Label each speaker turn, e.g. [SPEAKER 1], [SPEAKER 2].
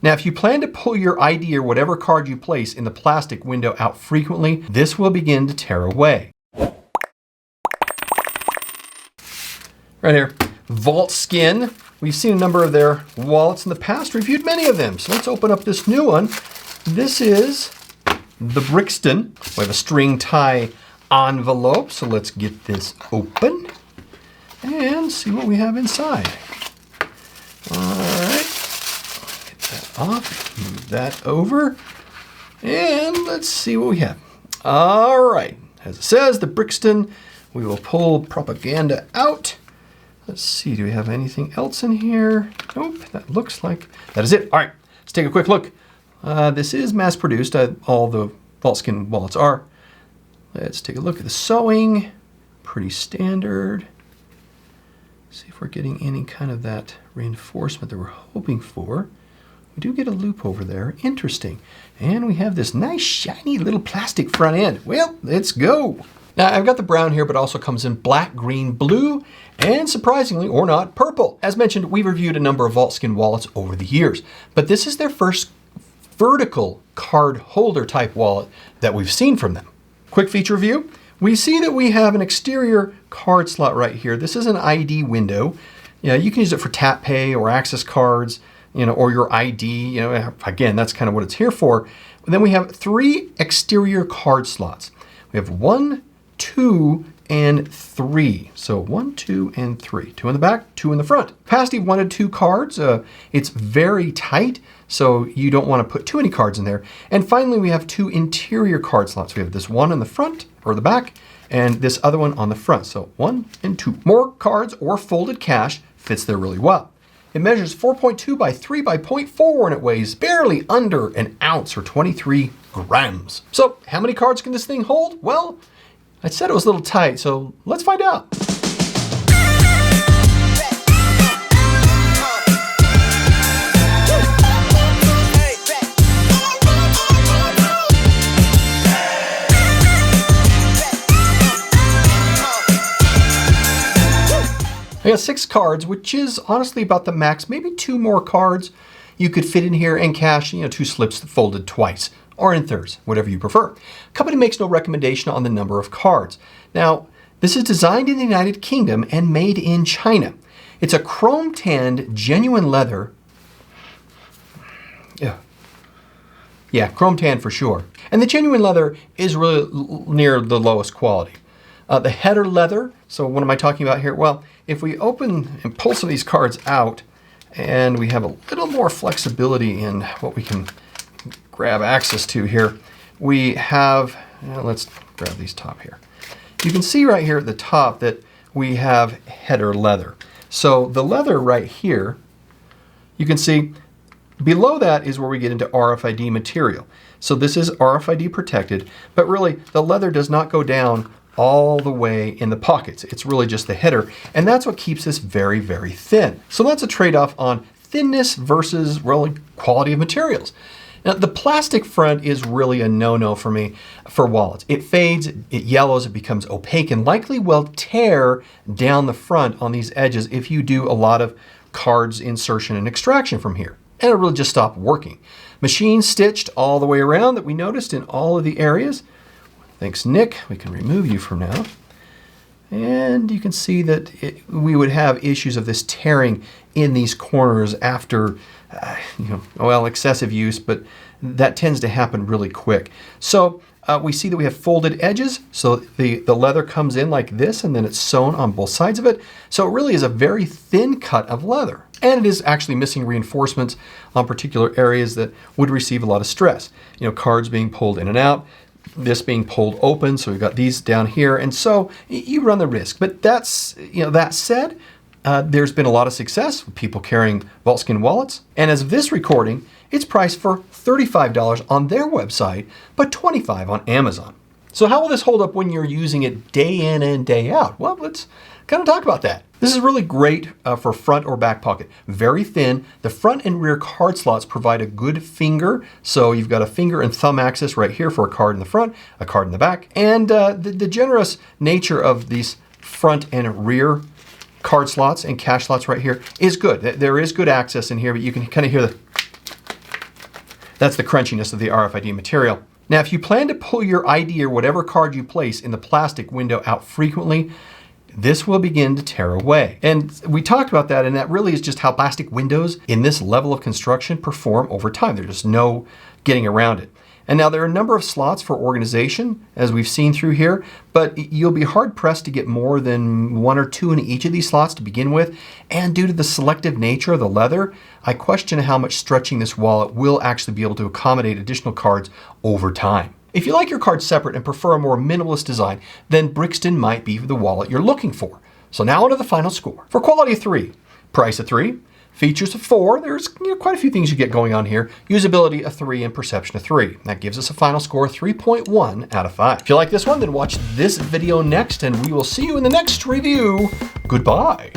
[SPEAKER 1] Now, if you plan to pull your ID or whatever card you place in the plastic window out frequently, this will begin to tear away. Right here, Vaultskin. We've seen a number of their wallets in the past, reviewed many of them. So let's open up this new one. This is the Brixton. We have a string tie envelope. So let's get this open and see what we have inside. All right, get that off, move that over, and let's see what we have. All right, as it says, the Brixton, we will pull propaganda out. Let's see, do we have anything else in here? Nope, that looks like that is it. All right, let's take a quick look. This is mass produced, all the Vaultskin wallets are. Let's take a look at the sewing, pretty standard. See if we're getting any kind of that reinforcement that we're hoping for. We do get a loop over there, interesting. And we have this nice shiny little plastic front end. Well, let's go. Now I've got the brown here, but also comes in black, green, blue, and surprisingly or not, purple. As mentioned, we've reviewed a number of Vaultskin wallets over the years, but this is their first vertical card holder type wallet that we've seen from them. Quick feature view. We see that we have an exterior card slot right here. This is an ID window. You can use it for tap pay or access cards, or your ID. Again, that's kind of what it's here for. And then we have 3 exterior card slots. We have 1, 2, and 3. So 1, 2, and 3. 2 in the back, 2 in the front. Capacity 1 to 2 cards. It's very tight, so you don't want to put too many cards in there. And finally, we have 2 interior card slots. We have this one in the front or the back, and this other one on the front. So 1 and 2. More cards or folded cash fits there really well. It measures 4.2 by 3 by 0.4, and it weighs barely under an ounce or 23 grams. So how many cards can this thing hold? Well, I said it was a little tight, so let's find out. I got 6 cards, which is honestly about the max. Maybe 2 more cards you could fit in here and cash, 2 slips folded twice or in thirds, whatever you prefer. Company makes no recommendation on the number of cards. Now, this is designed in the United Kingdom and made in China. It's a chrome tanned, genuine leather. Yeah, chrome tan for sure. And the genuine leather is really near the lowest quality. The header leather, so what am I talking about here? Well, if we open and pull some of these cards out, and we have a little more flexibility in what we can grab access to here, we have, let's grab these top here. You can see right here at the top that we have header leather. So the leather right here, you can see below that is where we get into RFID material. So this is RFID protected, but really the leather does not go down all the way in the pockets. It's really just the header, and that's what keeps this very, very thin. So that's a trade-off on thinness versus really quality of materials. Now, the plastic front is really a no-no for me for wallets. It fades, it yellows, it becomes opaque, and likely will tear down the front on these edges if you do a lot of cards insertion and extraction from here. And it'll really just stop working. Machine stitched all the way around that we noticed in all of the areas. Thanks, Nick. We can remove you from now. And you can see that we would have issues of this tearing in these corners after, excessive use, but that tends to happen really quick. So we see that we have folded edges. So the leather comes in like this, and then it's sewn on both sides of it. So it really is a very thin cut of leather. And it is actually missing reinforcements on particular areas that would receive a lot of stress. Cards being pulled in and out, this being pulled open, so we've got these down here, and so you run the risk. But that's, that said, there's been a lot of success with people carrying Vaultskin wallets, and as of this recording, it's priced for $35 on their website, but $25 on Amazon. So how will this hold up when you're using it day in and day out? Well, let's kind of talk about that. This is really great for front or back pocket. Very thin. The front and rear card slots provide a good finger. So you've got a finger and thumb access right here for a card in the front, a card in the back. And the generous nature of these front and rear card slots and cash slots right here is good. There is good access in here, but you can kind of hear That's the crunchiness of the RFID material. Now, if you plan to pull your ID or whatever card you place in the plastic window out frequently, this will begin to tear away. And we talked about that, and that really is just how plastic windows in this level of construction perform over time. There's just no getting around it. And now there are a number of slots for organization, as we've seen through here, but you'll be hard pressed to get more than 1 or 2 in each of these slots to begin with. And due to the selective nature of the leather, I question how much stretching this wallet will actually be able to accommodate additional cards over time. If you like your cards separate and prefer a more minimalist design, then Brixton might be the wallet you're looking for. So now on to the final score. For quality of 3, price of 3, features of 4, there's quite a few things you get going on here. Usability a 3 and perception a 3. That gives us a final score of 3.1 out of 5. If you like this one, then watch this video next and we will see you in the next review. Goodbye.